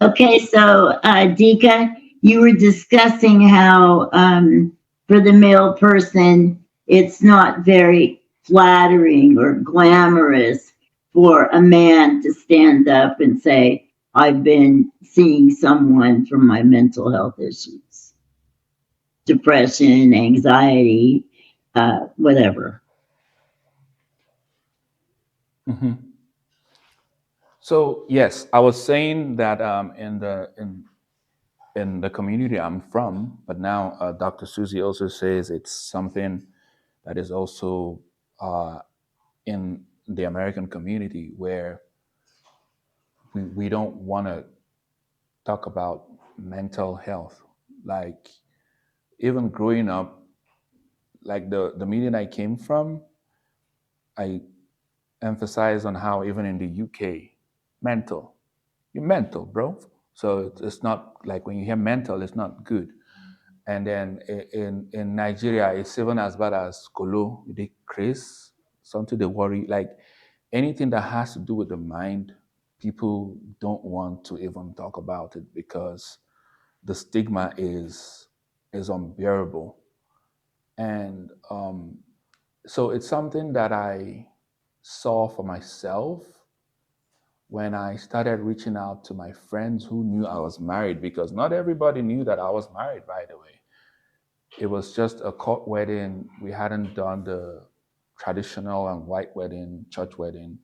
Okay, so Dika, you were discussing how for the male person, it's not very flattering or glamorous for a man to stand up and say, I've been seeing someone for my mental health issues, depression, anxiety, whatever. Hmm. So yes, I was saying that in the community I'm from, but now Dr. Susie also says it's something that is also uh, in the American community where we don't want to talk about mental health. Like even growing up, like the meeting I came from, I emphasize on how even in the UK, mental, you're mental, bro. So it's not like when you hear mental, it's not good. And then in Nigeria, it's even as bad as Kolo, the Chris, something they worry. Like anything that has to do with the mind, people don't want to even talk about it because the stigma is unbearable. And so it's something that I saw for myself when I started reaching out to my friends who knew I was married, because not everybody knew that I was married, by the way. It was just a court wedding. We hadn't done the traditional and white wedding, church wedding.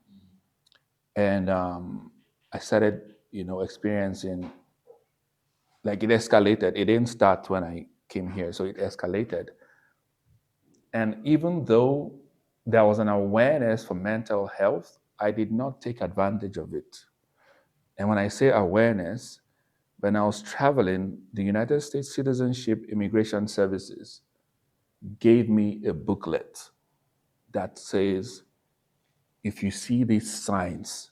And I started, experiencing, like it escalated. It didn't start when I came here, so it escalated. And even though there was an awareness for mental health, I did not take advantage of it. And when I say awareness, when I was traveling, the United States Citizenship Immigration Services gave me a booklet that says, if you see these signs,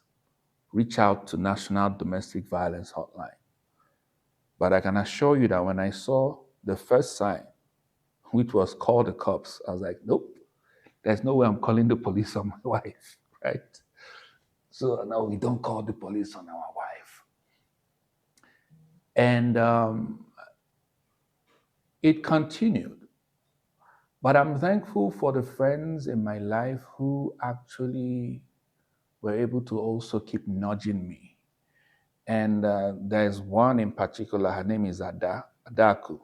reach out to National Domestic Violence Hotline. But I can assure you that when I saw the first sign, which was call the cops, I was like, nope, there's no way I'm calling the police on my wife, right? So no, we don't call the police on our wife. And it continued. But I'm thankful for the friends in my life who actually were able to also keep nudging me. And there's one in particular, her name is Adaku.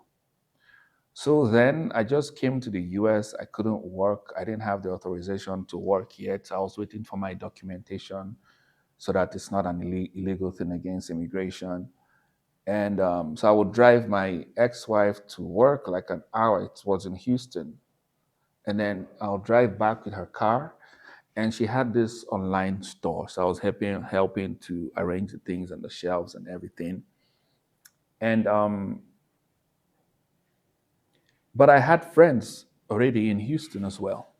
So then I just came to the US. I couldn't work. I didn't have the authorization to work yet. I was waiting for my documentation so that it's not an illegal thing against immigration. And so I would drive my ex-wife to work like an hour. It was in Houston. And then I'll drive back with her car. And she had this online store. So I was helping to arrange the things on the shelves and everything. And but I had friends already in Houston as well.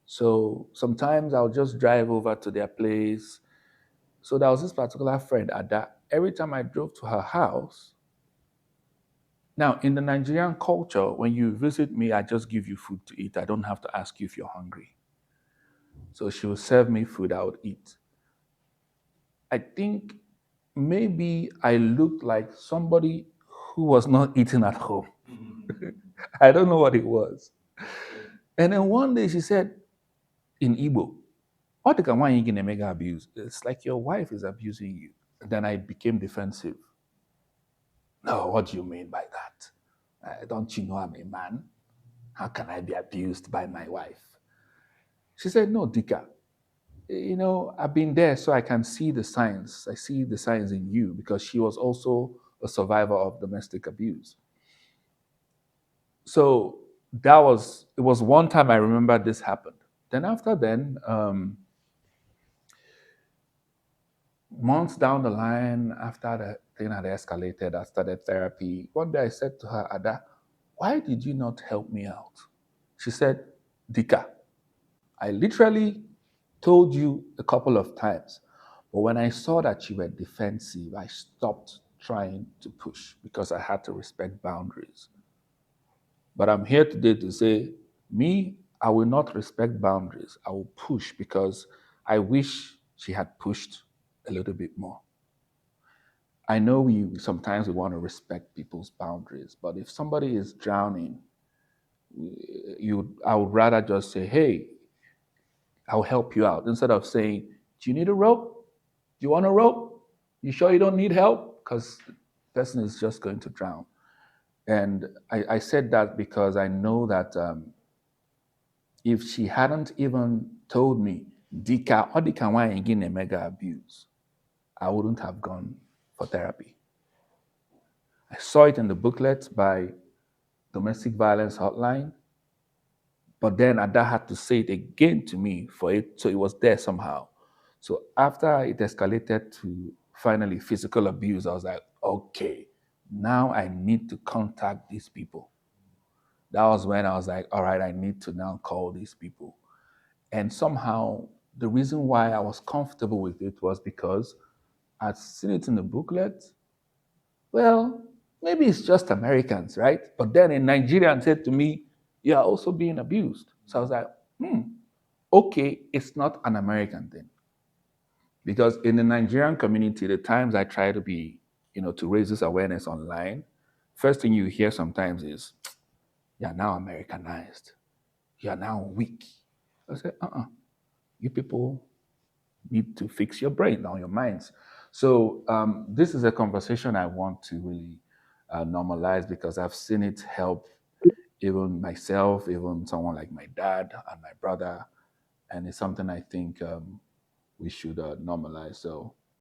So sometimes I'll just drive over to their place. So there was this particular friend, Ada. Every time I drove to her house, now in the Nigerian culture, when you visit me, I just give you food to eat. I don't have to ask you if you're hungry. So she would serve me food, I would eat. I think maybe I looked like somebody who was not eating at home. I don't know what it was. And then one day she said in Igbo, "What the why you gonna make her abuse? It's like your wife is abusing you." Then I became defensive. No, what do you mean by that? Don't you know I'm a man? How can I be abused by my wife? She said, "No, Dika, I've been there so I can see the signs. I see the signs in you," because she was also a survivor of domestic abuse. So it was one time I remember this happened. Then after then, months down the line, after the thing had escalated, I started therapy. One day I said to her, Ada, why did you not help me out? She said, Dika, I literally told you a couple of times, but when I saw that you were defensive, I stopped trying to push because I had to respect boundaries. But I'm here today to say, me, I will not respect boundaries. I will push because I wish she had pushed a little bit more. I know we sometimes we want to respect people's boundaries, but if somebody is drowning, I would rather just say, "Hey, I'll help you out," instead of saying, "Do you need a rope? Do you want a rope? You sure you don't need help?" Because the person is just going to drown. And I said that because I know that if she hadn't even told me, Dika, or Dika, why again a mega abuse, I wouldn't have gone for therapy. I saw it in the booklet by Domestic Violence Hotline, but then Ada had to say it again to me for it, so it was there somehow. So after it escalated to finally physical abuse, I was like, okay, now I need to contact these people. That was when I was like, all right, I need to now call these people. And somehow the reason why I was comfortable with it was because I'd seen it in the booklet. Well, maybe it's just Americans, right? But then a Nigerian said to me, "You are also being abused." So I was like, okay, it's not an American thing. Because in the Nigerian community, the times I try to be, to raise this awareness online, first thing you hear sometimes is, "You're now Americanized. You're now weak." I said, you people need to fix your brain or your minds. So this is a conversation I want to really normalize because I've seen it help even myself, even someone like my dad and my brother, and it's something I think we should normalize. So